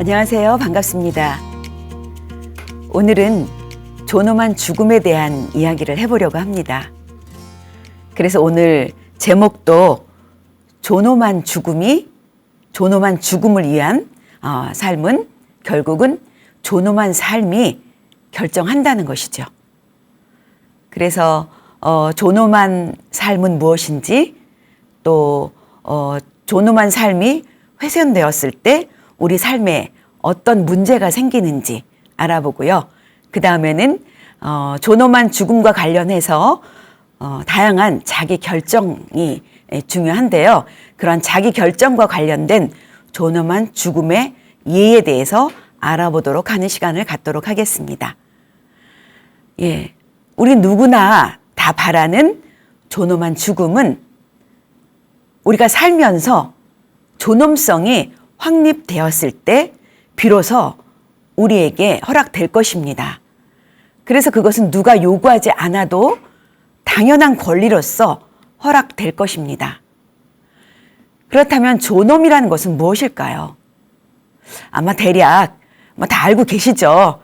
안녕하세요. 반갑습니다. 오늘은 존엄한 죽음에 대한 이야기를 해보려고 합니다. 그래서 오늘 제목도 존엄한 죽음을 위한 삶은 결국은 존엄한 삶이 결정한다는 것이죠. 그래서 존엄한 삶은 무엇인지, 또 존엄한 삶이 훼손되었을 때 우리 삶에 어떤 문제가 생기는지 알아보고요. 그 다음에는 존엄한 죽음과 관련해서 다양한 자기 결정이 중요한데요. 그런 자기 결정과 관련된 존엄한 죽음의 예에 대해서 알아보도록 하는 시간을 갖도록 하겠습니다. 예, 우리 누구나 다 바라는 존엄한 죽음은 우리가 살면서 존엄성이 확립되었을 때 비로소 우리에게 허락될 것입니다. 그래서 그것은 누가 요구하지 않아도 당연한 권리로서 허락될 것입니다. 그렇다면 존엄이라는 것은 무엇일까요? 아마 대략 다 알고 계시죠.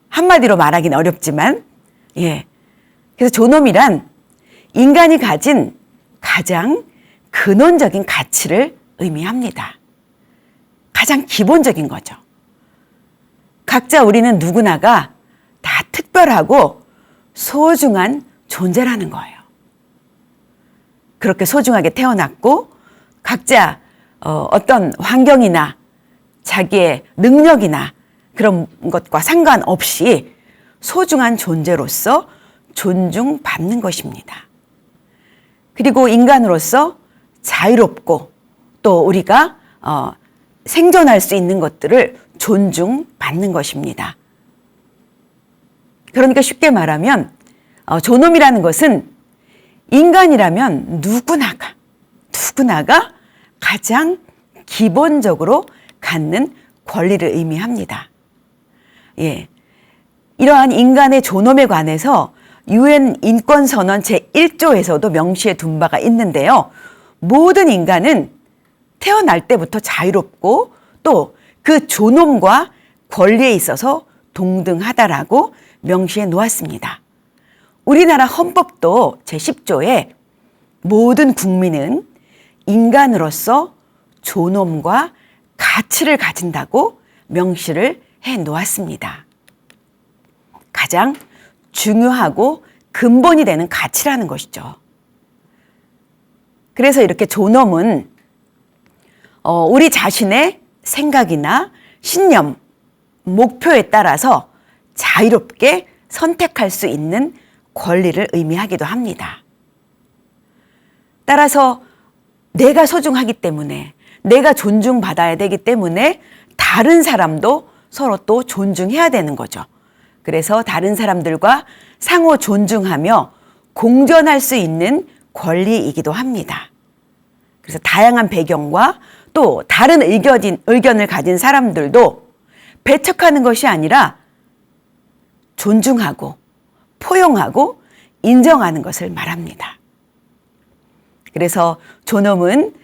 한마디로 말하기는 어렵지만, 그래서 존엄이란 인간이 가진 가장 근원적인 가치를 의미합니다. 가장 기본적인 거죠. 각자 우리는 누구나가 다 특별하고 소중한 존재라는 거예요. 그렇게 소중하게 태어났고 각자 어떤 환경이나 자기의 능력이나 그런 것과 상관없이 소중한 존재로서 존중받는 것입니다. 그리고 인간으로서 자유롭고 또 우리가 생존할 수 있는 것들을 존중받는 것입니다. 그러니까 쉽게 말하면 존엄이라는 것은 인간이라면 누구나가 가장 기본적으로 갖는 권리를 의미합니다. 이러한 인간의 존엄에 관해서 UN 인권선언 제1조에서도 명시해 둔 바가 있는데요. 모든 인간은 태어날 때부터 자유롭고 또 그 존엄과 권리에 있어서 동등하다라고 명시해 놓았습니다. 우리나라 헌법도 제10조에 모든 국민은 인간으로서 존엄과 가치를 가진다고 명시를 해 놓았습니다. 가장 중요하고 근본이 되는 가치라는 것이죠. 그래서 이렇게 존엄은 우리 자신의 생각이나 신념, 목표에 따라서 자유롭게 선택할 수 있는 권리를 의미하기도 합니다. 따라서 내가 소중하기 때문에, 내가 존중받아야 되기 때문에 다른 사람도 서로 또 존중해야 되는 거죠. 그래서 다른 사람들과 상호 존중하며 공존할 수 있는 권리이기도 합니다. 그래서 다양한 배경과 또 다른 의견을 가진 사람들도 배척하는 것이 아니라 존중하고 포용하고 인정하는 것을 말합니다. 그래서 존엄은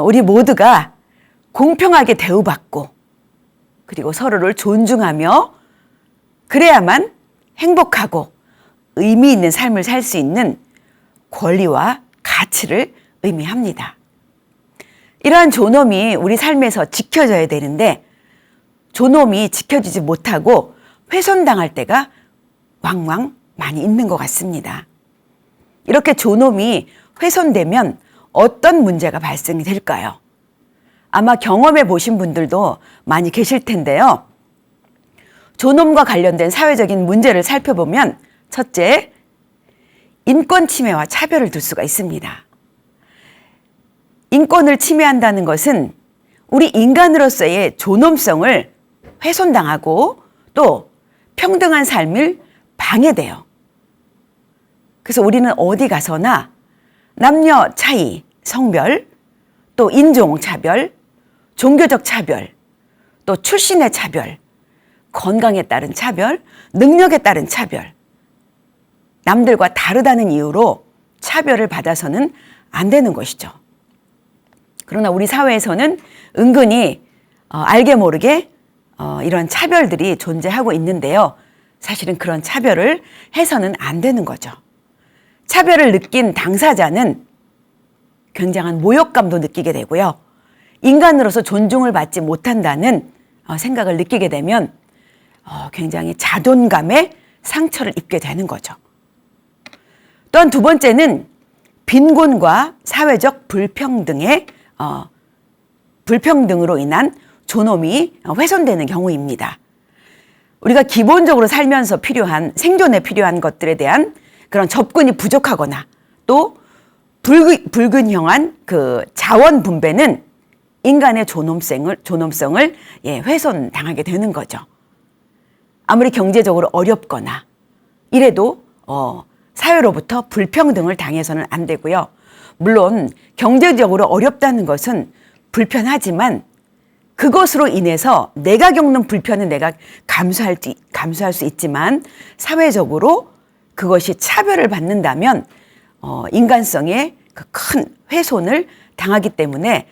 우리 모두가 공평하게 대우받고 그리고 서로를 존중하며 그래야만 행복하고 의미 있는 삶을 살 수 있는 권리와 가치를 의미합니다. 이러한 존엄이 우리 삶에서 지켜져야 되는데 존엄이 지켜지지 못하고 훼손당할 때가 왕왕 많이 있는 것 같습니다. 이렇게 존엄이 훼손되면 어떤 문제가 발생이 될까요? 아마 경험해 보신 분들도 많이 계실 텐데요. 존엄과 관련된 사회적인 문제를 살펴보면 첫째, 인권 침해와 차별을 둘 수가 있습니다. 인권을 침해한다는 것은 우리 인간으로서의 존엄성을 훼손당하고 또 평등한 삶을 방해돼요. 그래서 우리는 어디 가서나 남녀 차이, 성별, 또 인종 차별, 종교적 차별, 또 출신의 차별, 건강에 따른 차별, 능력에 따른 차별, 남들과 다르다는 이유로 차별을 받아서는 안 되는 것이죠. 그러나 우리 사회에서는 은근히 알게 모르게 이런 차별들이 존재하고 있는데요. 사실은 그런 차별을 해서는 안 되는 거죠. 차별을 느낀 당사자는 굉장한 모욕감도 느끼게 되고요. 인간으로서 존중을 받지 못한다는 생각을 느끼게 되면 굉장히 자존감에 상처를 입게 되는 거죠. 또한 두 번째는 빈곤과 사회적 불평등으로 인한 존엄이 훼손되는 경우입니다. 우리가 기본적으로 살면서 필요한 생존에 필요한 것들에 대한 그런 접근이 부족하거나 또 불균형한 그 자원 분배는 인간의 존엄성을 훼손당하게 되는 거죠. 아무리 경제적으로 어렵거나 이래도 사회로부터 불평등을 당해서는 안 되고요. 물론 경제적으로 어렵다는 것은 불편하지만 그것으로 인해서 내가 겪는 불편은 내가 감수할 수 있지만 사회적으로 그것이 차별을 받는다면 인간성에 그 큰 훼손을 당하기 때문에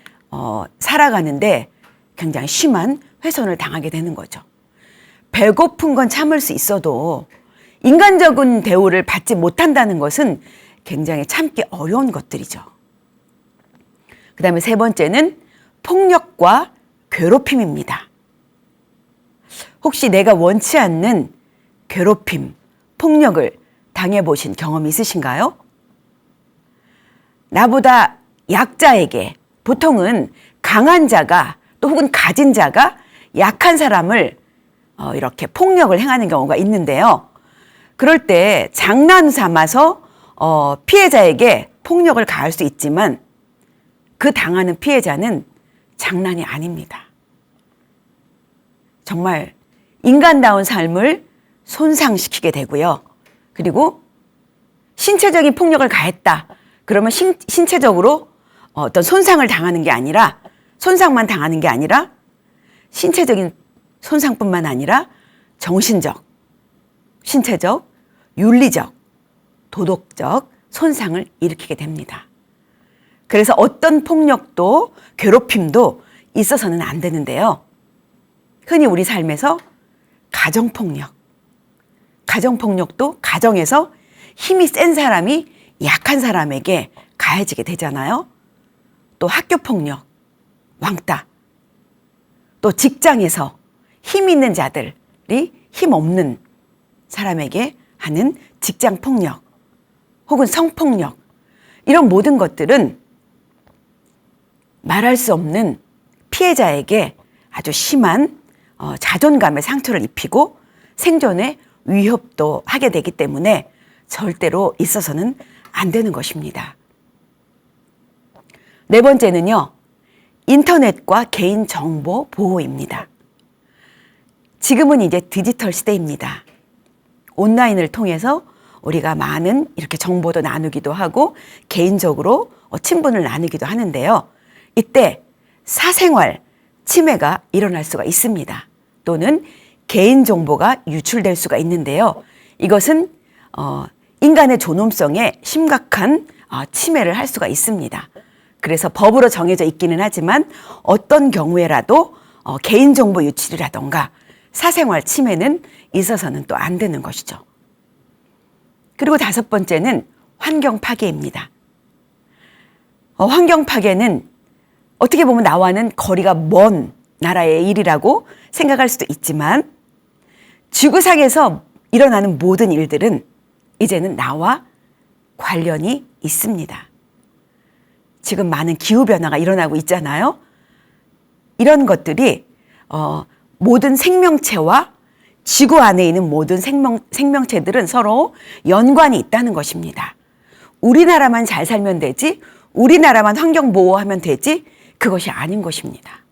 살아가는데 굉장히 심한 훼손을 당하게 되는 거죠. 배고픈 건 참을 수 있어도 인간적인 대우를 받지 못한다는 것은 굉장히 참기 어려운 것들이죠. 그 다음에 세 번째는 폭력과 괴롭힘입니다. 혹시 내가 원치 않는 괴롭힘, 폭력을 당해보신 경험이 있으신가요? 나보다 약자에게 보통은 강한 자가 또 혹은 가진 자가 약한 사람을 이렇게 폭력을 행하는 경우가 있는데요. 그럴 때 장난 삼아서 피해자에게 폭력을 가할 수 있지만 그 당하는 피해자는 장난이 아닙니다. 정말 인간다운 삶을 손상시키게 되고요. 그리고 신체적인 폭력을 가했다. 그러면 신체적으로 어떤 손상을 당하는 게 아니라 손상만 당하는 게 아니라 신체적인 손상뿐만 아니라 정신적, 신체적, 윤리적, 도덕적 손상을 일으키게 됩니다. 그래서 어떤 폭력도 괴롭힘도 있어서는 안 되는데요. 흔히 우리 삶에서 가정폭력도 가정에서 힘이 센 사람이 약한 사람에게 가해지게 되잖아요. 또 학교폭력, 왕따, 또 직장에서 힘 있는 자들이 힘 없는 사람에게 하는 직장폭력 혹은 성폭력 이런 모든 것들은 말할 수 없는 피해자에게 아주 심한 자존감의 상처를 입히고 생존에 위협도 하게 되기 때문에 절대로 있어서는 안 되는 것입니다. 네 번째는요, 인터넷과 개인정보 보호입니다. 지금은 이제 디지털 시대입니다. 온라인을 통해서 우리가 많은 이렇게 정보도 나누기도 하고 개인적으로 친분을 나누기도 하는데요. 이때 사생활 침해가 일어날 수가 있습니다. 또는 개인정보가 유출될 수가 있는데요. 이것은 인간의 존엄성에 심각한 침해를 할 수가 있습니다. 그래서 법으로 정해져 있기는 하지만 어떤 경우에라도 개인정보 유출이라던가 사생활 침해는 있어서는 또 안 되는 것이죠. 그리고 다섯 번째는 환경 파괴입니다. 환경 파괴는 어떻게 보면 나와는 거리가 먼 나라의 일이라고 생각할 수도 있지만 지구상에서 일어나는 모든 일들은 이제는 나와 관련이 있습니다. 지금 많은 기후변화가 일어나고 있잖아요. 이런 것들이 모든 생명체와 지구 안에 있는 모든 생명체들은 서로 연관이 있다는 것입니다. 우리나라만 잘 살면 되지, 우리나라만 환경 보호하면 되지, 그것이 아닌 것입니다.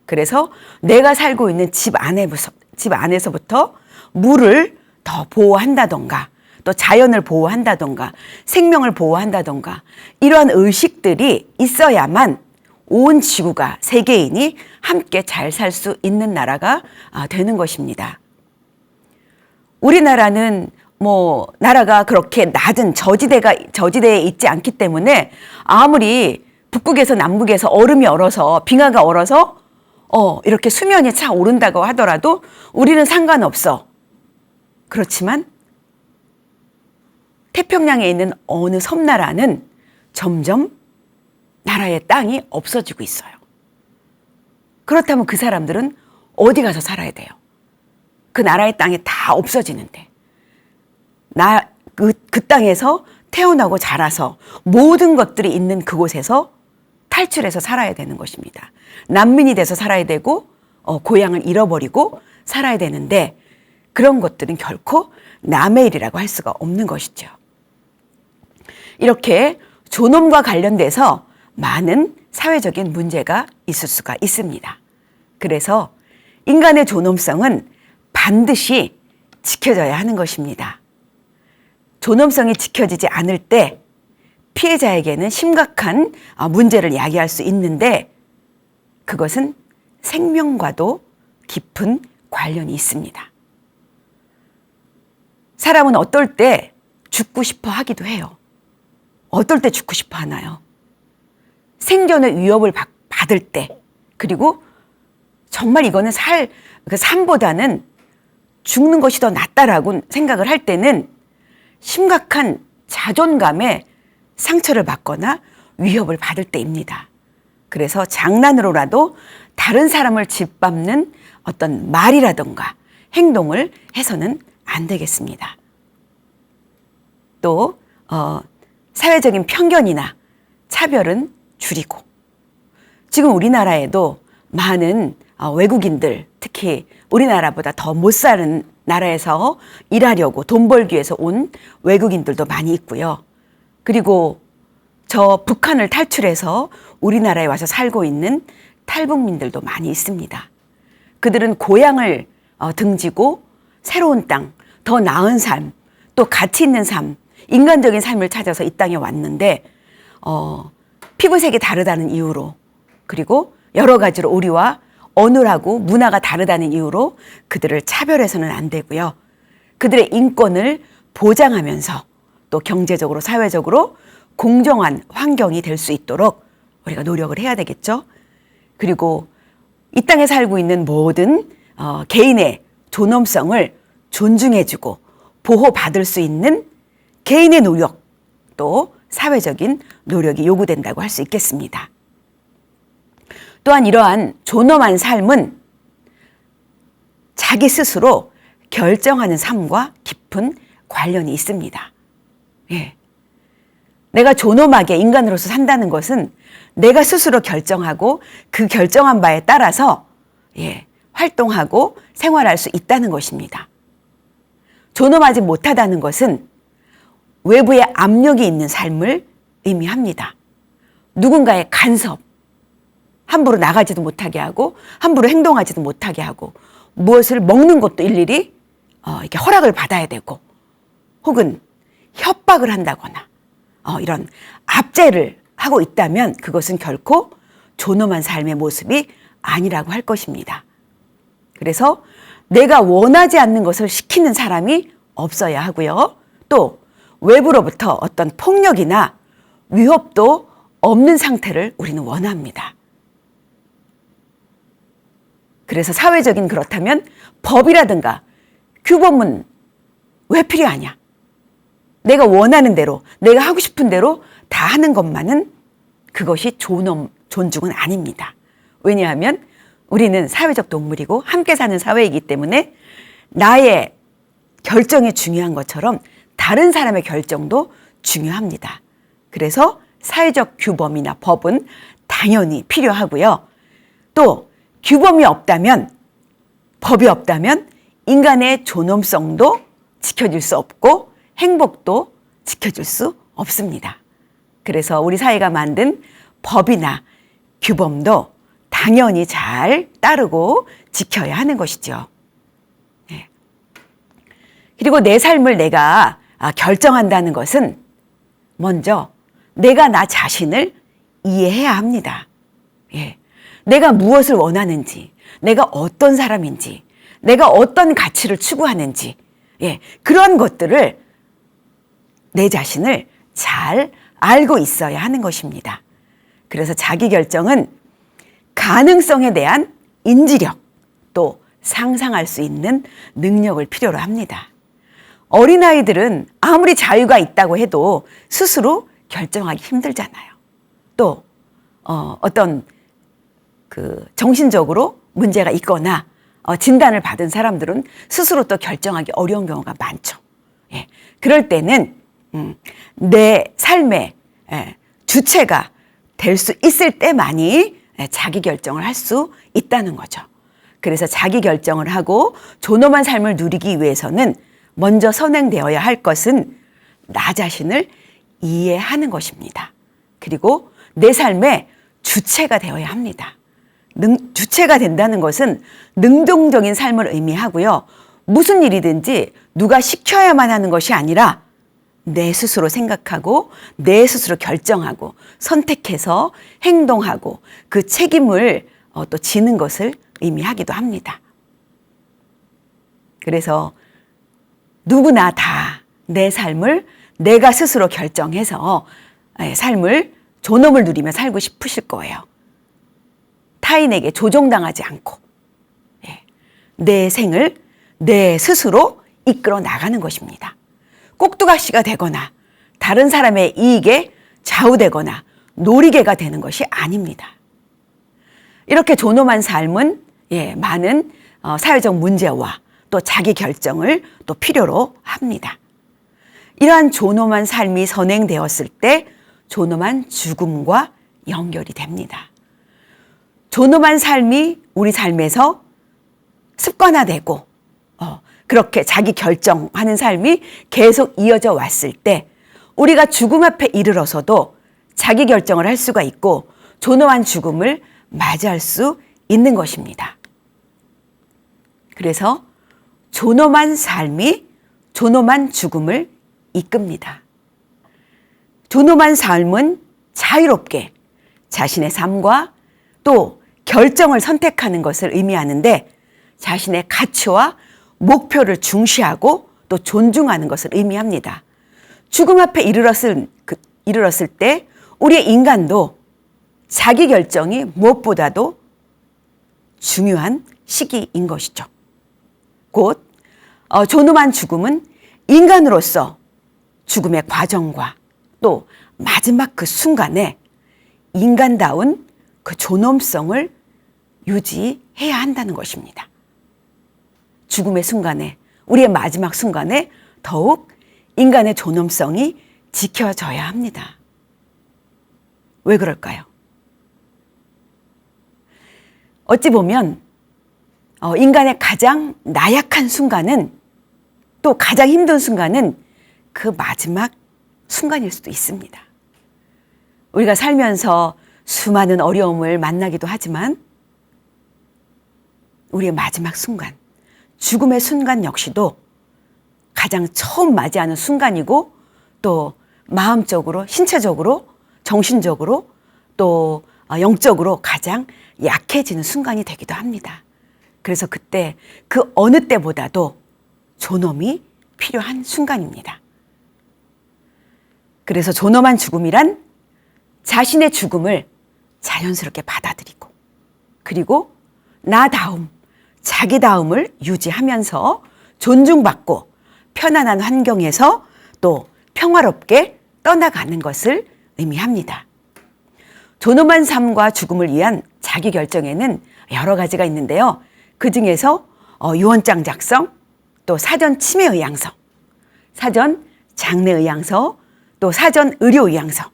그래서 내가 살고 있는 집 안에서부터 물을 더 보호한다던가 또 자연을 보호한다던가 생명을 보호한다던가 이러한 의식들이 있어야만 온 지구가 세계인이 함께 잘 살 수 있는 나라가 되는 것입니다. 우리나라는 나라가 그렇게 낮은 저지대에 있지 않기 때문에 아무리 북극에서 남극에서 얼음이 얼어서 빙하가 얼어서 이렇게 수면이 차오른다고 하더라도 우리는 상관없어. 그렇지만 태평양에 있는 어느 섬나라는 점점 나라의 땅이 없어지고 있어요. 그렇다면 그 사람들은 어디 가서 살아야 돼요? 그 나라의 땅이 다 없어지는데 그 땅에서 태어나고 자라서 모든 것들이 있는 그곳에서 탈출해서 살아야 되는 것입니다. 난민이 돼서 살아야 되고 고향을 잃어버리고 살아야 되는데 그런 것들은 결코 남의 일이라고 할 수가 없는 것이죠. 이렇게 존엄과 관련돼서 많은 사회적인 문제가 있을 수가 있습니다. 그래서 인간의 존엄성은 반드시 지켜져야 하는 것입니다. 존엄성이 지켜지지 않을 때 피해자에게는 심각한 문제를 야기할 수 있는데 그것은 생명과도 깊은 관련이 있습니다. 사람은 어떨 때 죽고 싶어 하기도 해요. 어떨 때 죽고 싶어 하나요? 생존의 위협을 받을 때, 그리고 정말 이거는 삶보다는 죽는 것이 더 낫다라고 생각을 할 때는 심각한 자존감에 상처를 받거나 위협을 받을 때입니다. 그래서 장난으로라도 다른 사람을 짓밟는 어떤 말이라든가 행동을 해서는 안 되겠습니다. 또 사회적인 편견이나 차별은 줄이고, 지금 우리나라에도 많은 외국인들, 특히 우리나라보다 더 못 사는 나라에서 일하려고 돈 벌기 위해서 온 외국인들도 많이 있고요. 그리고 저 북한을 탈출해서 우리나라에 와서 살고 있는 탈북민들도 많이 있습니다. 그들은 고향을 등지고 새로운 땅, 더 나은 삶, 또 가치 있는 삶, 인간적인 삶을 찾아서 이 땅에 왔는데 피부색이 다르다는 이유로, 그리고 여러 가지로 우리와 언어라고 문화가 다르다는 이유로 그들을 차별해서는 안 되고요. 그들의 인권을 보장하면서 또 경제적으로 사회적으로 공정한 환경이 될 수 있도록 우리가 노력을 해야 되겠죠. 그리고 이 땅에 살고 있는 모든 개인의 존엄성을 존중해주고 보호받을 수 있는 개인의 노력, 또 사회적인 노력이 요구된다고 할 수 있겠습니다. 또한 이러한 존엄한 삶은 자기 스스로 결정하는 삶과 깊은 관련이 있습니다. 예. 내가 존엄하게 인간으로서 산다는 것은 내가 스스로 결정하고 그 결정한 바에 따라서 활동하고 생활할 수 있다는 것입니다. 존엄하지 못하다는 것은 외부의 압력이 있는 삶을 의미합니다. 누군가의 간섭, 함부로 나가지도 못하게 하고 함부로 행동하지도 못하게 하고 무엇을 먹는 것도 일일이 이렇게 허락을 받아야 되고, 혹은 협박을 한다거나 이런 압제를 하고 있다면 그것은 결코 존엄한 삶의 모습이 아니라고 할 것입니다. 그래서 내가 원하지 않는 것을 시키는 사람이 없어야 하고요. 또 외부로부터 어떤 폭력이나 위협도 없는 상태를 우리는 원합니다. 그래서 사회적인, 그렇다면 법이라든가 규범은 왜 필요하냐? 내가 원하는 대로, 내가 하고 싶은 대로 다 하는 것만은 그것이 존중은 아닙니다. 왜냐하면 우리는 사회적 동물이고 함께 사는 사회이기 때문에 나의 결정이 중요한 것처럼 다른 사람의 결정도 중요합니다. 그래서 사회적 규범이나 법은 당연히 필요하고요. 또 규범이 없다면, 법이 없다면 인간의 존엄성도 지켜줄 수 없고 행복도 지켜줄 수 없습니다. 그래서 우리 사회가 만든 법이나 규범도 당연히 잘 따르고 지켜야 하는 것이죠. 네. 그리고 내 삶을 내가 결정한다는 것은 먼저 내가 나 자신을 이해해야 합니다. 예. 내가 무엇을 원하는지, 내가 어떤 사람인지, 내가 어떤 가치를 추구하는지, 그런 것들을, 내 자신을 잘 알고 있어야 하는 것입니다. 그래서 자기결정은 가능성에 대한 인지력, 또 상상할 수 있는 능력을 필요로 합니다. 어린아이들은 아무리 자유가 있다고 해도 스스로 결정하기 힘들잖아요. 또 어떤 정신적으로 문제가 있거나 진단을 받은 사람들은 스스로 또 결정하기 어려운 경우가 많죠. 예. 그럴 때는 내 삶의 주체가 될 수 있을 때만이 자기 결정을 할 수 있다는 거죠. 그래서 자기 결정을 하고 존엄한 삶을 누리기 위해서는 먼저 선행되어야 할 것은 나 자신을 이해하는 것입니다. 그리고 내 삶의 주체가 되어야 합니다. 주체가 된다는 것은 능동적인 삶을 의미하고요. 무슨 일이든지 누가 시켜야만 하는 것이 아니라 내 스스로 생각하고 내 스스로 결정하고 선택해서 행동하고 그 책임을 또 지는 것을 의미하기도 합니다. 그래서 누구나 다 내 삶을 내가 스스로 결정해서 삶을 존엄을 누리며 살고 싶으실 거예요. 타인에게 조종당하지 않고 내 생을 내 스스로 이끌어 나가는 것입니다. 꼭두각시가 되거나 다른 사람의 이익에 좌우되거나 놀이개가 되는 것이 아닙니다. 이렇게 존엄한 삶은 많은 사회적 문제와 또 자기 결정을 또 필요로 합니다. 이러한 존엄한 삶이 선행되었을 때 존엄한 죽음과 연결이 됩니다. 존엄한 삶이 우리 삶에서 습관화되고 그렇게 자기 결정하는 삶이 계속 이어져 왔을 때 우리가 죽음 앞에 이르러서도 자기 결정을 할 수가 있고 존엄한 죽음을 맞이할 수 있는 것입니다. 그래서 존엄한 삶이 존엄한 죽음을 이끕니다. 존엄한 삶은 자유롭게 자신의 삶과 또 결정을 선택하는 것을 의미하는데 자신의 가치와 목표를 중시하고 또 존중하는 것을 의미합니다. 죽음 앞에 이르렀을 때 우리의 인간도 자기 결정이 무엇보다도 중요한 시기인 것이죠. 곧 존엄한 죽음은 인간으로서 죽음의 과정과 또 마지막 그 순간에 인간다운 그 존엄성을 유지해야 한다는 것입니다. 죽음의 순간에, 우리의 마지막 순간에 더욱 인간의 존엄성이 지켜져야 합니다. 왜 그럴까요? 어찌 보면 인간의 가장 나약한 순간은 또 가장 힘든 순간은 그 마지막 순간일 수도 있습니다. 우리가 살면서 수많은 어려움을 만나기도 하지만 우리의 마지막 순간, 죽음의 순간 역시도 가장 처음 맞이하는 순간이고 또 마음적으로, 신체적으로, 정신적으로 또 영적으로 가장 약해지는 순간이 되기도 합니다. 그래서 그때 그 어느 때보다도 존엄이 필요한 순간입니다. 그래서 존엄한 죽음이란 자신의 죽음을 자연스럽게 받아들이고 그리고 나다움, 자기다움을 유지하면서 존중받고 편안한 환경에서 또 평화롭게 떠나가는 것을 의미합니다. 존엄한 삶과 죽음을 위한 자기 결정에는 여러 가지가 있는데요. 그 중에서 유언장 작성, 또 사전 치매 의향서, 사전 장례 의향서, 또 사전 의료 의향서,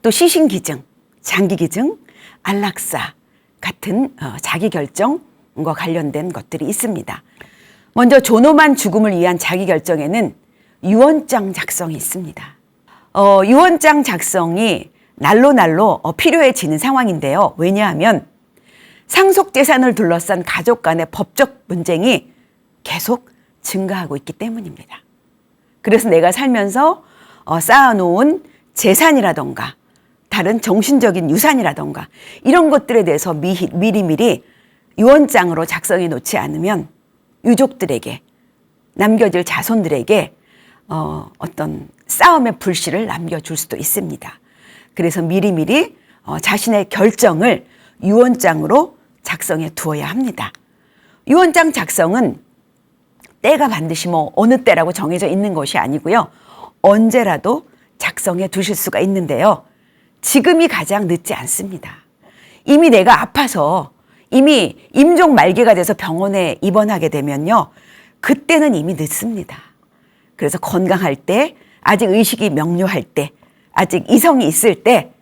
또 시신 기증, 장기 기증, 안락사 같은 자기 결정과 관련된 것들이 있습니다. 먼저 존엄한 죽음을 위한 자기 결정에는 유언장 작성이 있습니다. 유언장 작성이 날로 필요해지는 상황인데요. 왜냐하면 상속재산을 둘러싼 가족 간의 법적 분쟁이 계속 증가하고 있기 때문입니다. 그래서 내가 살면서 쌓아놓은 재산이라던가 다른 정신적인 유산이라던가 이런 것들에 대해서 미리 유언장으로 작성해 놓지 않으면 유족들에게, 남겨질 자손들에게 어떤 싸움의 불씨를 남겨줄 수도 있습니다. 그래서 미리 자신의 결정을 유언장으로 작성해 두어야 합니다. 유언장 작성은 때가 반드시 뭐 어느 때라고 정해져 있는 것이 아니고요. 언제라도 작성해 두실 수가 있는데요. 지금이 가장 늦지 않습니다. 이미 내가 아파서 이미 임종 말기가 돼서 병원에 입원하게 되면요. 그때는 이미 늦습니다. 그래서 건강할 때, 아직 의식이 명료할 때, 아직 이성이 있을 때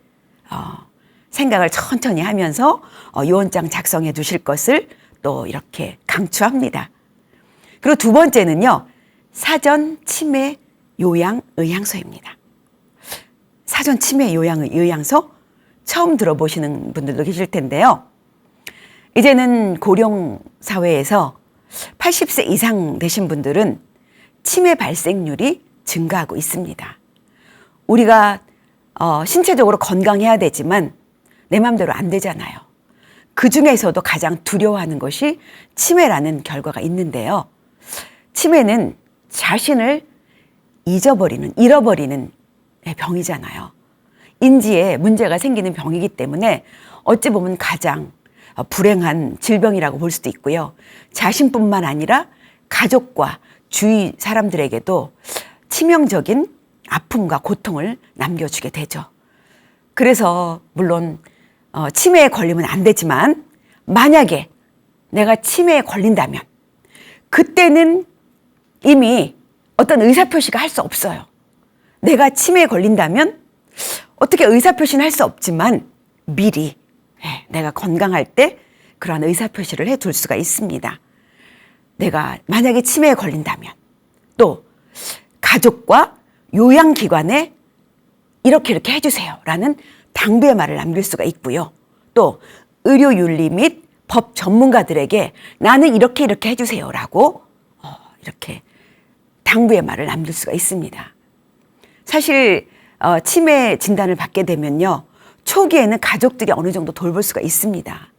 생각을 천천히 하면서 유언장 작성해 두실 것을 또 이렇게 강추합니다. 그리고 두 번째는요. 사전 치매 요양 의향서입니다. 사전 치매 요양 의향서 처음 들어보시는 분들도 계실 텐데요. 이제는 고령 사회에서 80세 이상 되신 분들은 치매 발생률이 증가하고 있습니다. 우리가 신체적으로 건강해야 되지만 내 마음대로 안 되잖아요. 그 중에서도 가장 두려워하는 것이 치매라는 결과가 있는데요. 치매는 자신을 잃어버리는 병이잖아요. 인지에 문제가 생기는 병이기 때문에 어찌 보면 가장 불행한 질병이라고 볼 수도 있고요. 자신뿐만 아니라 가족과 주위 사람들에게도 치명적인 아픔과 고통을 남겨주게 되죠. 그래서 물론 치매에 걸리면 안 되지만 만약에 내가 치매에 걸린다면 그때는 이미 어떤 의사표시가 할 수 없어요. 내가 치매에 걸린다면 어떻게 의사표시는 할 수 없지만 미리 내가 건강할 때 그러한 의사표시를 해둘 수가 있습니다. 내가 만약에 치매에 걸린다면 또 가족과 요양기관에 이렇게 해주세요 라는 당부의 말을 남길 수가 있고요. 또 의료윤리 및 법 전문가들에게 나는 이렇게 해주세요 라고 이렇게 당부의 말을 남길 수가 있습니다. 사실 치매 진단을 받게 되면요. 초기에는 가족들이 어느 정도 돌볼 수가 있습니다.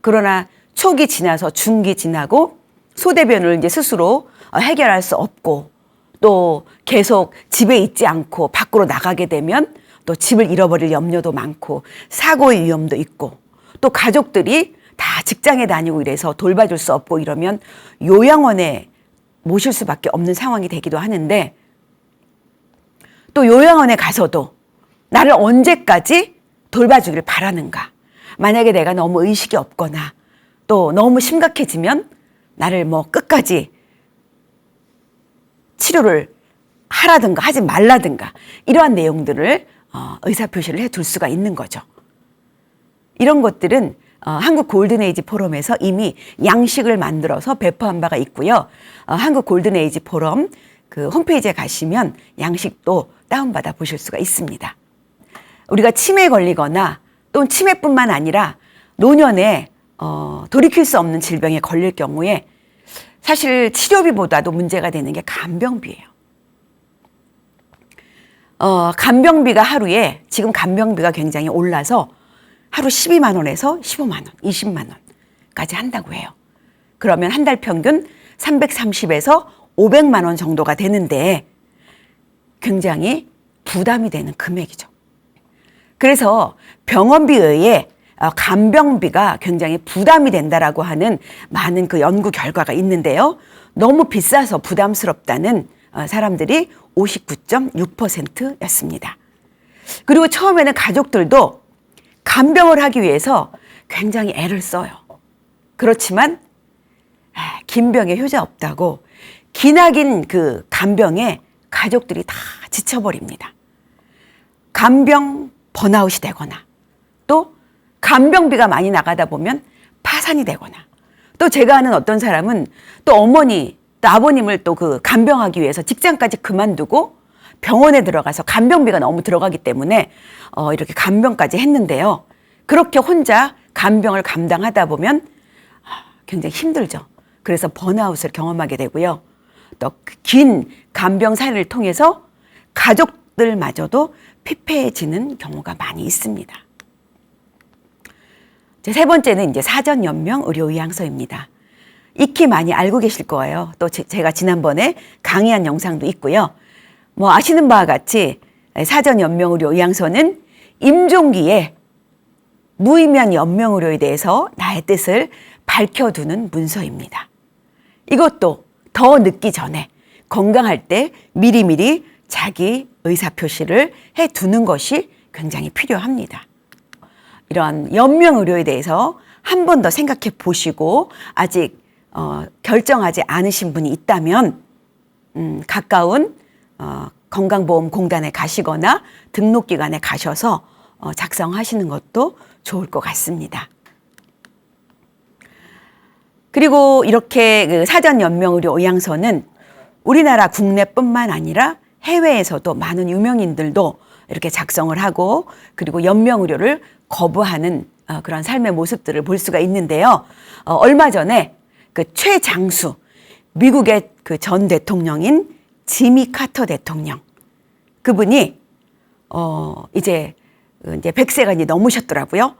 그러나 초기 지나서 중기 지나고 소대변을 이제 스스로 해결할 수 없고 또 계속 집에 있지 않고 밖으로 나가게 되면 또 집을 잃어버릴 염려도 많고 사고의 위험도 있고 또 가족들이 다 직장에 다니고 이래서 돌봐줄 수 없고 이러면 요양원에 모실 수밖에 없는 상황이 되기도 하는데 또 요양원에 가서도 나를 언제까지 돌봐주길 바라는가. 만약에 내가 너무 의식이 없거나 또 너무 심각해지면 나를 뭐 끝까지 치료를 하라든가 하지 말라든가 이러한 내용들을 의사표시를 해둘 수가 있는 거죠. 이런 것들은 한국 골든에이지 포럼에서 이미 양식을 만들어서 배포한 바가 있고요. 한국 골든에이지 포럼 그 홈페이지에 가시면 양식도 다운받아 보실 수가 있습니다. 우리가 치매에 걸리거나 또 치매뿐만 아니라 노년에 돌이킬 수 없는 질병에 걸릴 경우에 사실 치료비보다도 문제가 되는 게 간병비예요. 간병비가 하루에 지금 간병비가 굉장히 올라서 하루 12만 원에서 15만 원, 20만 원까지 한다고 해요. 그러면 한 달 평균 330에서 500만 원 정도가 되는데 굉장히 부담이 되는 금액이죠. 그래서 병원비 외에 간병비가 굉장히 부담이 된다라고 하는 많은 그 연구 결과가 있는데요. 너무 비싸서 부담스럽다는 사람들이 59.6%였습니다. 그리고 처음에는 가족들도 간병을 하기 위해서 굉장히 애를 써요. 그렇지만 긴 병에 효자 없다고 기나긴 그 간병에 가족들이 다 지쳐버립니다. 간병 번아웃이 되거나 또 간병비가 많이 나가다 보면 파산이 되거나 또 제가 아는 어떤 사람은 또 어머니 또 아버님을 또 그 간병하기 위해서 직장까지 그만두고 병원에 들어가서 간병비가 너무 들어가기 때문에 이렇게 간병까지 했는데요. 그렇게 혼자 간병을 감당하다 보면 굉장히 힘들죠. 그래서 번아웃을 경험하게 되고요. 또 긴 간병 사례를 통해서 가족들마저도 피폐해지는 경우가 많이 있습니다. 세 번째는 이제 사전연명 의료의향서입니다. 익히 많이 알고 계실 거예요. 또 제가 지난번에 강의한 영상도 있고요. 뭐 아시는 바와 같이 사전연명 의료의향서는 임종기에 무의미한 연명의료에 대해서 나의 뜻을 밝혀두는 문서입니다. 이것도 더 늦기 전에 건강할 때 미리미리 자기 의사표시를 해두는 것이 굉장히 필요합니다. 이런 연명의료에 대해서 한 번 더 생각해 보시고 아직 결정하지 않으신 분이 있다면 가까운 건강보험공단에 가시거나 등록기관에 가셔서 작성하시는 것도 좋을 것 같습니다. 그리고 이렇게 그 사전연명의료 의향서는 우리나라 국내뿐만 아니라 해외에서도 많은 유명인들도 이렇게 작성을 하고 그리고 연명의료를 거부하는 그런 삶의 모습들을 볼 수가 있는데요. 얼마 전에 그 최장수 미국의 그 전 대통령인 지미 카터 대통령 그분이 이제 100세가 이제 넘으셨더라고요.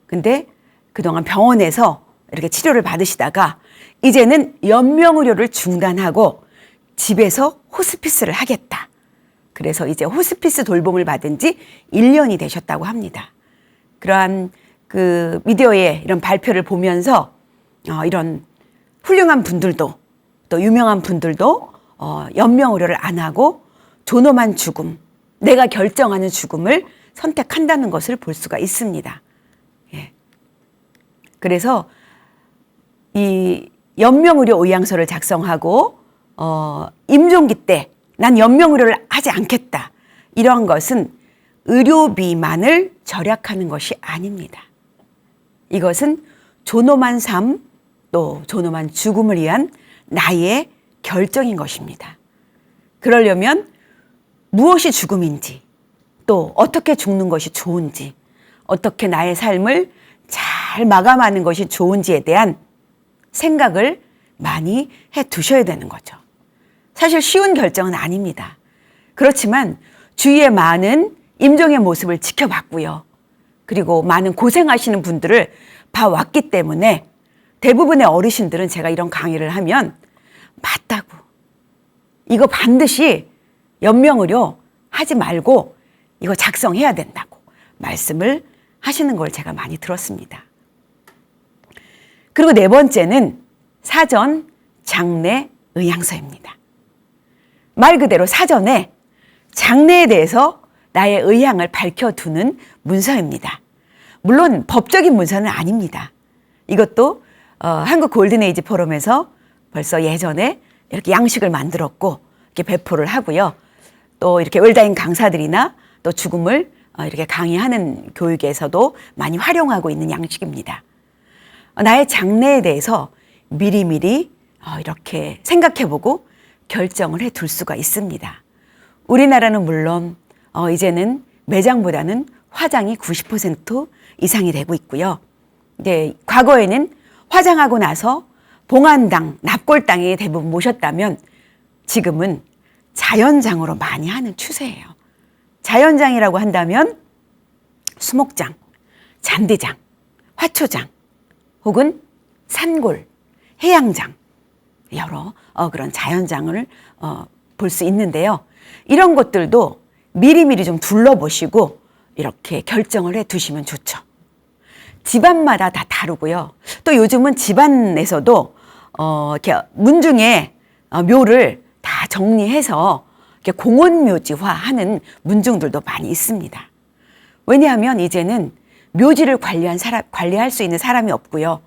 근데 그동안 병원에서 이렇게 치료를 받으시다가 이제는 연명의료를 중단하고 집에서 호스피스를 하겠다. 그래서 이제 호스피스 돌봄을 받은 지 1년이 되셨다고 합니다. 그러한 그 미디어의 이런 발표를 보면서 이런 훌륭한 분들도 또 유명한 분들도 연명의료를 안 하고 존엄한 죽음, 내가 결정하는 죽음을 선택한다는 것을 볼 수가 있습니다. 예. 그래서 이 연명의료 의향서를 작성하고 임종기 때 난 연명의료를 하지 않겠다. 이러한 것은 의료비만을 절약하는 것이 아닙니다. 이것은 존엄한 삶, 또 존엄한 죽음을 위한 나의 결정인 것입니다. 그러려면 무엇이 죽음인지, 또 어떻게 죽는 것이 좋은지, 어떻게 나의 삶을 잘 마감하는 것이 좋은지에 대한 생각을 많이 해 두셔야 되는 거죠. 사실 쉬운 결정은 아닙니다. 그렇지만 주위의 많은 임종의 모습을 지켜봤고요. 그리고 많은 고생하시는 분들을 봐왔기 때문에 대부분의 어르신들은 제가 이런 강의를 하면 맞다고. 이거 반드시 연명의료 하지 말고 이거 작성해야 된다고 말씀을 하시는 걸 제가 많이 들었습니다. 그리고 네 번째는 사전 장례 의향서입니다. 말 그대로 사전에 장례에 대해서 나의 의향을 밝혀두는 문서입니다. 물론 법적인 문서는 아닙니다. 이것도 한국 골든에이지 포럼에서 벌써 예전에 이렇게 양식을 만들었고 이렇게 배포를 하고요. 또 이렇게 을다인 강사들이나 또 죽음을 이렇게 강의하는 교육에서도 많이 활용하고 있는 양식입니다. 나의 장래에 대해서 미리미리 이렇게 생각해보고 결정을 해둘 수가 있습니다. 우리나라는 물론 이제는 매장보다는 화장이 90% 이상이 되고 있고요. 이제 과거에는 화장하고 나서 봉안당, 납골당에 대부분 모셨다면 지금은 자연장으로 많이 하는 추세예요. 자연장이라고 한다면 수목장, 잔디장, 화초장 혹은 산골, 해양장 여러 그런 자연장을 볼 수 있는데요. 이런 것들도 미리미리 좀 둘러보시고 이렇게 결정을 해 두시면 좋죠. 집안마다 다 다르고요. 또 요즘은 집안에서도 이렇게 문중에 묘를 다 정리해서 이렇게 공원묘지화하는 문중들도 많이 있습니다. 왜냐하면 이제는 묘지를 관리할 수 있는 사람이 없고요.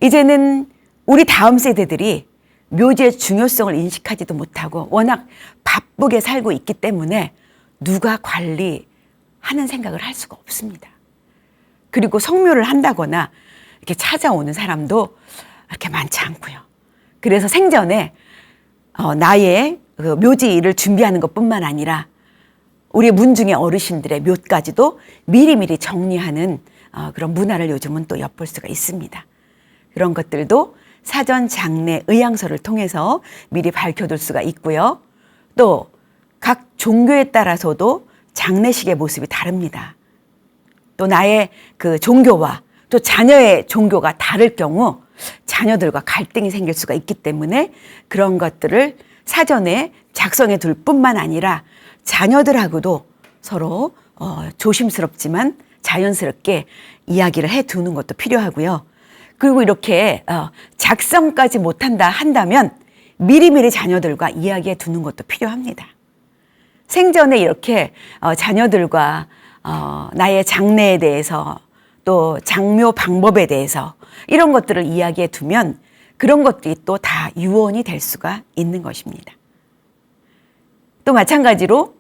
이제는 우리 다음 세대들이 묘지의 중요성을 인식하지도 못하고 워낙 바쁘게 살고 있기 때문에 누가 관리하는 생각을 할 수가 없습니다. 그리고 성묘를 한다거나 이렇게 찾아오는 사람도 그렇게 많지 않고요. 그래서 생전에 나의 그 묘지를 준비하는 것뿐만 아니라 우리 문중의 어르신들의 묘까지도 미리미리 정리하는 그런 문화를 요즘은 또 엿볼 수가 있습니다. 그런 것들도 사전 장례 의향서를 통해서 미리 밝혀둘 수가 있고요. 또 각 종교에 따라서도 장례식의 모습이 다릅니다. 또 나의 그 종교와 또 자녀의 종교가 다를 경우 자녀들과 갈등이 생길 수가 있기 때문에 그런 것들을 사전에 작성해 둘 뿐만 아니라 자녀들하고도 서로 조심스럽지만 자연스럽게 이야기를 해 두는 것도 필요하고요. 그리고 이렇게 작성까지 못한다 한다면 미리미리 자녀들과 이야기해 두는 것도 필요합니다. 생전에 이렇게 자녀들과 나의 장래에 대해서 또 장묘 방법에 대해서 이런 것들을 이야기해 두면 그런 것들이 또 다 유언이 될 수가 있는 것입니다. 또 마찬가지로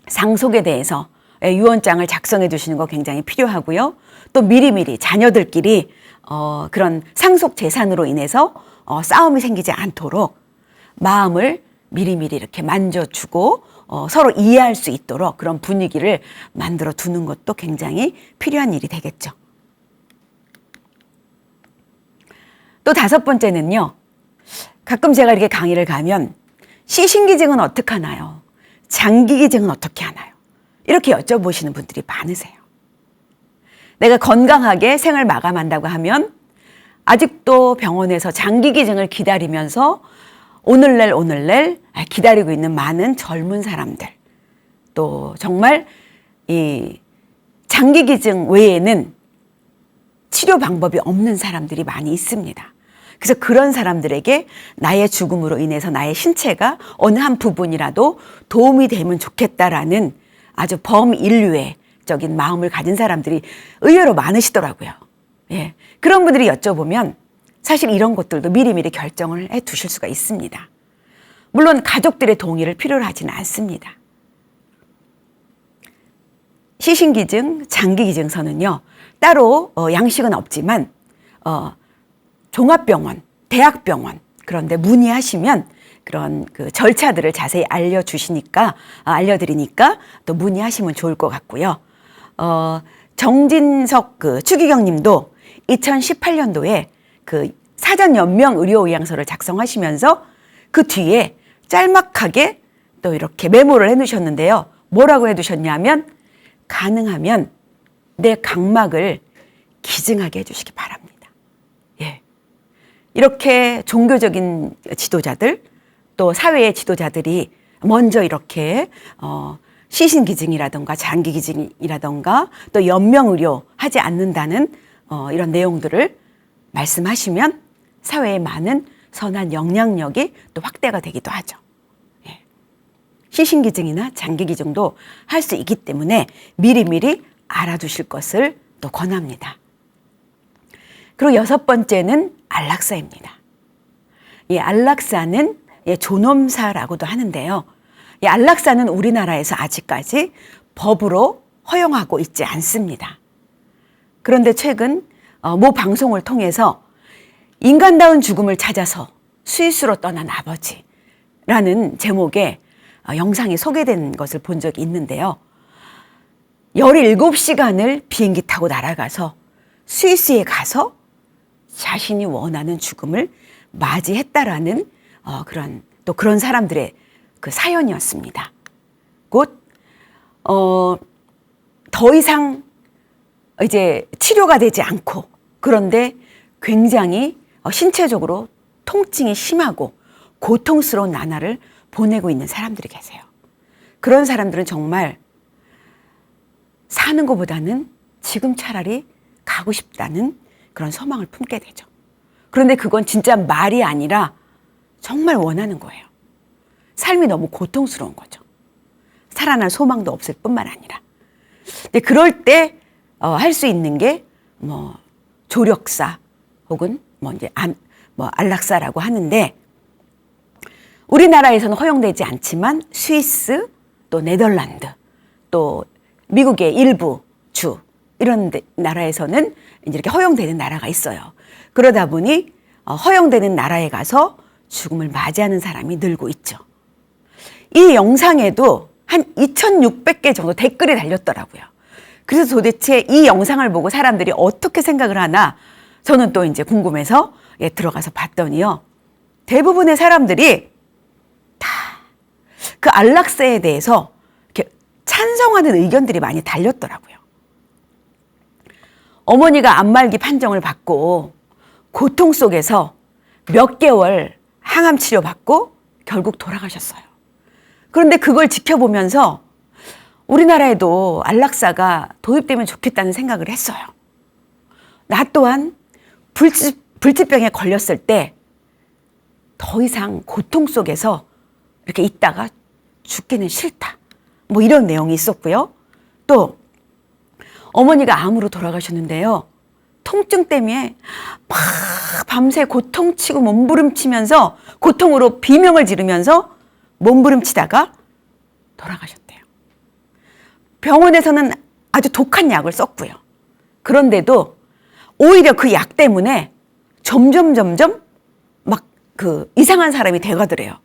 상속에 대해서 유언장을 작성해 두시는 거 굉장히 필요하고요. 또 미리미리 자녀들끼리 그런 상속 재산으로 인해서 싸움이 생기지 않도록 마음을 미리미리 이렇게 만져주고 서로 이해할 수 있도록 그런 분위기를 만들어 두는 것도 굉장히 필요한 일이 되겠죠. 또 다섯 번째는요. 가끔 제가 이렇게 강의를 가면 시신기증은 어떻게 하나요? 장기기증은 어떻게 하나요? 이렇게 여쭤보시는 분들이 많으세요. 내가 건강하게 생을 마감한다고 하면 아직도 병원에서 장기기증을 기다리면서 오늘날 기다리고 있는 많은 젊은 사람들, 또 정말 이 장기기증 외에는 치료 방법이 없는 사람들이 많이 있습니다. 그래서 그런 사람들에게 나의 죽음으로 인해서 나의 신체가 어느 한 부분이라도 도움이 되면 좋겠다라는 아주 범인류애적인 마음을 가진 사람들이 의외로 많으시더라고요. 예. 그런 분들이 여쭤보면 사실 이런 것들도 미리미리 결정을 해 두실 수가 있습니다. 물론 가족들의 동의를 필요로 하지는 않습니다. 시신기증, 장기기증서는요. 따로 양식은 없지만 종합병원, 대학병원 그런데 문의하시면 그런 그 절차들을 자세히 알려드리니까 또 문의하시면 좋을 것 같고요. 정진석 그 추기경 님도 2018년도에 그 사전 연명 의료의향서를 작성하시면서 그 뒤에 짤막하게 또 이렇게 메모를 해놓으셨는데요. 뭐라고 해두셨냐면 가능하면 내 각막을 기증하게 해주시기 바랍니다. 예. 이렇게 종교적인 지도자들 또 사회의 지도자들이 먼저 이렇게 시신기증이라든가 장기기증이라든가 또 연명의료 하지 않는다는 이런 내용들을 말씀하시면 사회에 많은 선한 영향력이 또 확대가 되기도 하죠. 예. 시신기증이나 장기기증도 할 수 있기 때문에 미리미리 알아두실 것을 또 권합니다. 그리고 여섯 번째는 안락사입니다. 이 안락사는 존엄사라고도 하는데요. 이 안락사는 우리나라에서 아직까지 법으로 허용하고 있지 않습니다. 그런데 최근 모 방송을 통해서 인간다운 죽음을 찾아서 스위스로 떠난 아버지라는 제목의 영상이 소개된 것을 본 적이 있는데요. 17시간을 비행기 타고 날아가서 스위스에 가서 자신이 원하는 죽음을 맞이했다라는 그런 사람들의 그 사연이었습니다. 곧 더 이상 이제 치료가 되지 않고 그런데 굉장히 신체적으로 통증이 심하고 고통스러운 나날을 보내고 있는 사람들이 계세요. 그런 사람들은 정말 사는 것보다는 지금 차라리 가고 싶다는 그런 소망을 품게 되죠. 그런데 그건 진짜 말이 아니라 정말 원하는 거예요. 삶이 너무 고통스러운 거죠. 살아날 소망도 없을 뿐만 아니라. 근데 그럴 때 할 수 있는 게 조력사 혹은 안락사라고 하는데 우리나라에서는 허용되지 않지만 스위스 또 네덜란드 또 미국의 일부 주 이런 나라에서는 이렇게 허용되는 나라가 있어요. 그러다 보니 허용되는 나라에 가서 죽음을 맞이하는 사람이 늘고 있죠. 이 영상에도 한 2,600개 정도 댓글이 달렸더라고요. 그래서 도대체 이 영상을 보고 사람들이 어떻게 생각을 하나 저는 또 이제 궁금해서 들어가서 봤더니요. 대부분의 사람들이 다 그 안락사에 대해서 이렇게 찬성하는 의견들이 많이 달렸더라고요. 어머니가 안말기 판정을 받고 고통 속에서 몇 개월 항암 치료 받고 결국 돌아가셨어요. 그런데 그걸 지켜보면서 우리나라에도 안락사가 도입되면 좋겠다는 생각을 했어요. 나 또한 불치병에 걸렸을 때 더 이상 고통 속에서 이렇게 있다가 죽기는 싫다. 뭐 이런 내용이 있었고요. 또 어머니가 암으로 돌아가셨는데요. 통증 때문에 막 밤새 고통치고 몸부림치면서 고통으로 비명을 지르면서 몸부림치다가 돌아가셨대요. 병원에서는 아주 독한 약을 썼고요. 그런데도 오히려 그 약 때문에 점점 막 그 이상한 사람이 돼가더래요.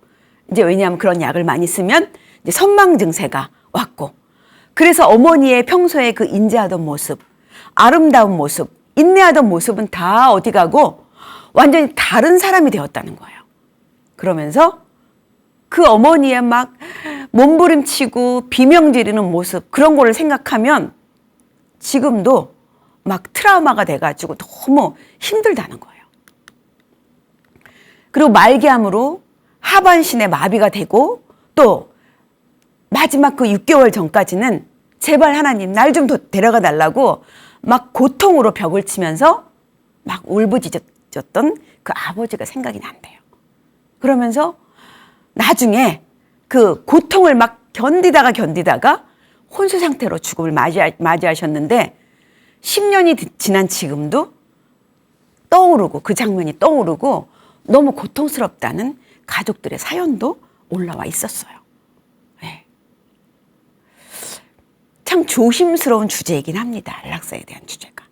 이제 왜냐하면 그런 약을 많이 쓰면 이제 선망 증세가 왔고, 그래서 어머니의 평소에 그 인자하던 모습, 아름다운 모습, 인내하던 모습은 다 어디 가고 완전히 다른 사람이 되었다는 거예요. 그러면서 그 어머니의 막 몸부림치고 비명 지르는 모습, 그런 거를 생각하면 지금도 막 트라우마가 돼가지고 너무 힘들다는 거예요. 그리고 말기암으로 하반신에 마비가 되고, 또 마지막 그 6개월 전까지는 제발 하나님 날 좀 데려가 달라고 막 고통으로 벽을 치면서 막 울부짖었던 그 아버지가 생각이 난대요. 그러면서 나중에 그 고통을 막 견디다가 혼수 상태로 죽음을 맞이하셨는데 10년이 지난 지금도 떠오르고, 그 장면이 떠오르고 너무 고통스럽다는 가족들의 사연도 올라와 있었어요. 네. 참 조심스러운 주제이긴 합니다. 안락사에 대한 주제가.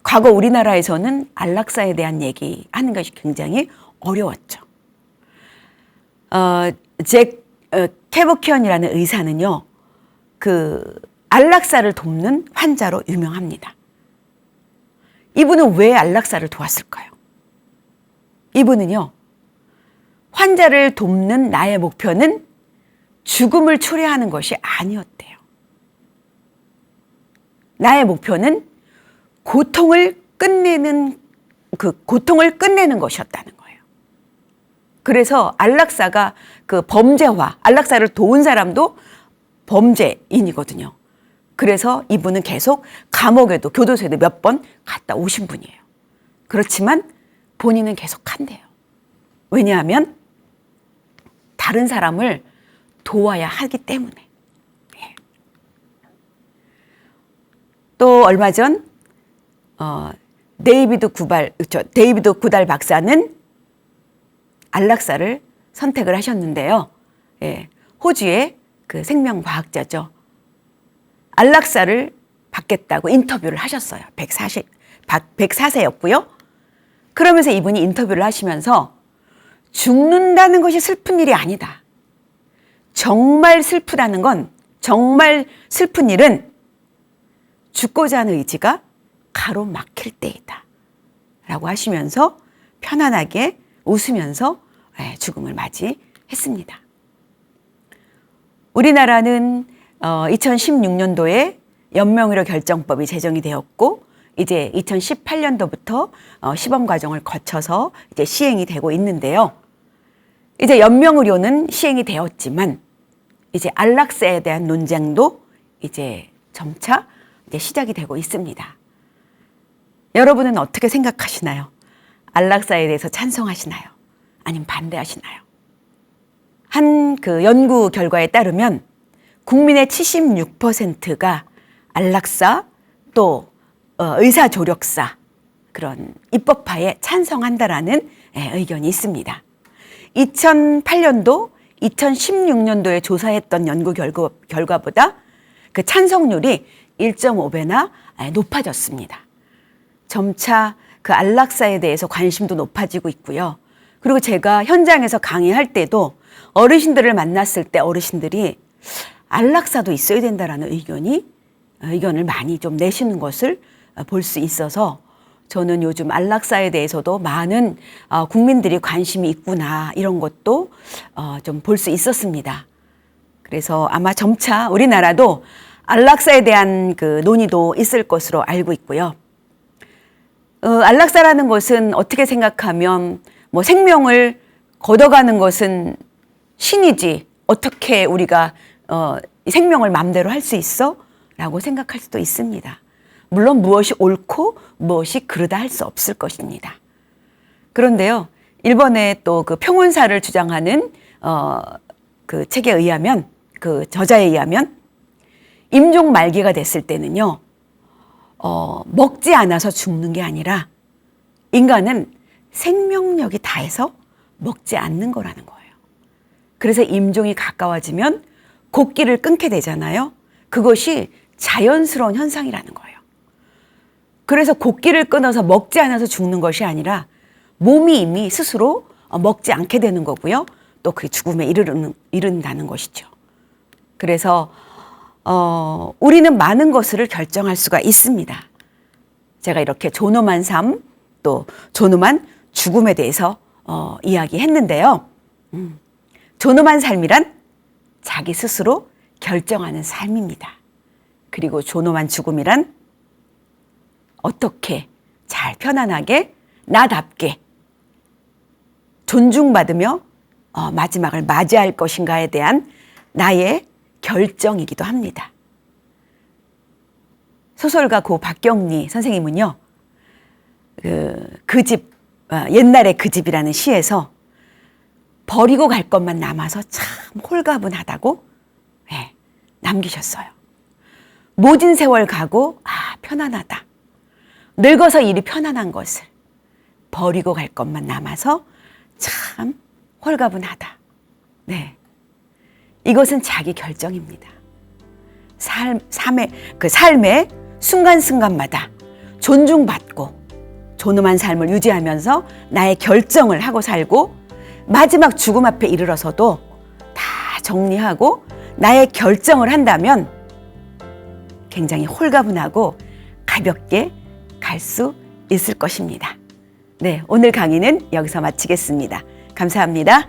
과거 우리나라에서는 안락사에 대한 얘기하는 것이 굉장히 어려웠죠. 잭 캐버키언이라는 의사는요, 그 안락사를 돕는 환자로 유명합니다. 이분은 왜 안락사를 도왔을까요? 이분은요, 환자를 돕는 나의 목표는 죽음을 초래하는 것이 아니었대요. 나의 목표는 고통을 끝내는 것이었다는 거예요. 그래서 안락사가 그 범죄화, 안락사를 도운 사람도 범죄인이거든요. 그래서 이분은 계속 감옥에도 교도소에도 몇 번 갔다 오신 분이에요. 그렇지만 본인은 계속 한대요. 왜냐하면 다른 사람을 도와야 하기 때문에. 예. 또 얼마 전 데이비드 구달 박사는 안락사를 선택을 하셨는데요. 예. 호주의 그 생명과학자죠. 안락사를 받겠다고 인터뷰를 하셨어요. 104세였고요. 그러면서 이분이 인터뷰를 하시면서 죽는다는 것이 슬픈 일이 아니다. 정말 슬프다는 건, 정말 슬픈 일은 죽고자 하는 의지가 가로막힐 때이다. 라고 하시면서 편안하게 웃으면서 죽음을 맞이했습니다. 우리나라는 2016년도에 연명의료 결정법이 제정이 되었고, 이제 2018년도부터 시범 과정을 거쳐서 이제 시행이 되고 있는데요. 이제 연명의료는 시행이 되었지만 이제 안락사에 대한 논쟁도 이제 점차 이제 시작이 되고 있습니다. 여러분은 어떻게 생각하시나요? 안락사에 대해서 찬성하시나요? 아니면 반대하시나요? 한 그 연구 결과에 따르면 국민의 76%가 안락사, 또 의사조력사, 그런 입법화에 찬성한다라는 의견이 있습니다. 2008년도, 2016년도에 조사했던 연구 결과보다 그 찬성률이 1.5배나 높아졌습니다. 점차 그 안락사에 대해서 관심도 높아지고 있고요. 그리고 제가 현장에서 강의할 때도 어르신들을 만났을 때 어르신들이 안락사도 있어야 된다라는 의견을 많이 좀 내시는 것을 볼 수 있어서 저는 요즘 안락사에 대해서도 많은 국민들이 관심이 있구나, 이런 것도 좀 볼 수 있었습니다. 그래서 아마 점차 우리나라도 안락사에 대한 그 논의도 있을 것으로 알고 있고요. 안락사라는 것은 어떻게 생각하면 뭐 생명을 걷어가는 것은 신이지, 어떻게 우리가 이 생명을 마음대로 할 수 있어? 라고 생각할 수도 있습니다. 물론 무엇이 옳고 무엇이 그르다 할 수 없을 것입니다. 그런데요, 일본의 또 그 평온사를 주장하는 그 책에 의하면, 그 저자에 의하면 임종 말기가 됐을 때는요, 먹지 않아서 죽는 게 아니라 인간은 생명력이 다해서 먹지 않는 거라는 거예요. 그래서 임종이 가까워지면 곡기를 끊게 되잖아요. 그것이 자연스러운 현상이라는 거예요. 그래서 곡기를 끊어서 먹지 않아서 죽는 것이 아니라 몸이 이미 스스로 먹지 않게 되는 거고요. 또 그 죽음에 이른다는 것이죠. 그래서 우리는 많은 것을 결정할 수가 있습니다. 제가 이렇게 존엄한 삶, 또 존엄한 죽음에 대해서 이야기했는데요. 존엄한 삶이란 자기 스스로 결정하는 삶입니다. 그리고 존엄한 죽음이란 어떻게 잘 편안하게 나답게 존중받으며 마지막을 맞이할 것인가에 대한 나의 결정이기도 합니다. 소설가 고 박경리 선생님은요, 그 집, 옛날의 그 집이라는 시에서 버리고 갈 것만 남아서 참 홀가분하다고 남기셨어요. 모진 세월 가고 편안하다. 늙어서 일이 편안한 것을 버리고 갈 것만 남아서 참 홀가분하다. 네, 이것은 자기 결정입니다. 삶의 순간순간마다 존중받고 존엄한 삶을 유지하면서 나의 결정을 하고 살고 마지막 죽음 앞에 이르러서도 다 정리하고 나의 결정을 한다면 굉장히 홀가분하고 가볍게 갈 수 있을 것입니다. 네, 오늘 강의는 여기서 마치겠습니다. 감사합니다.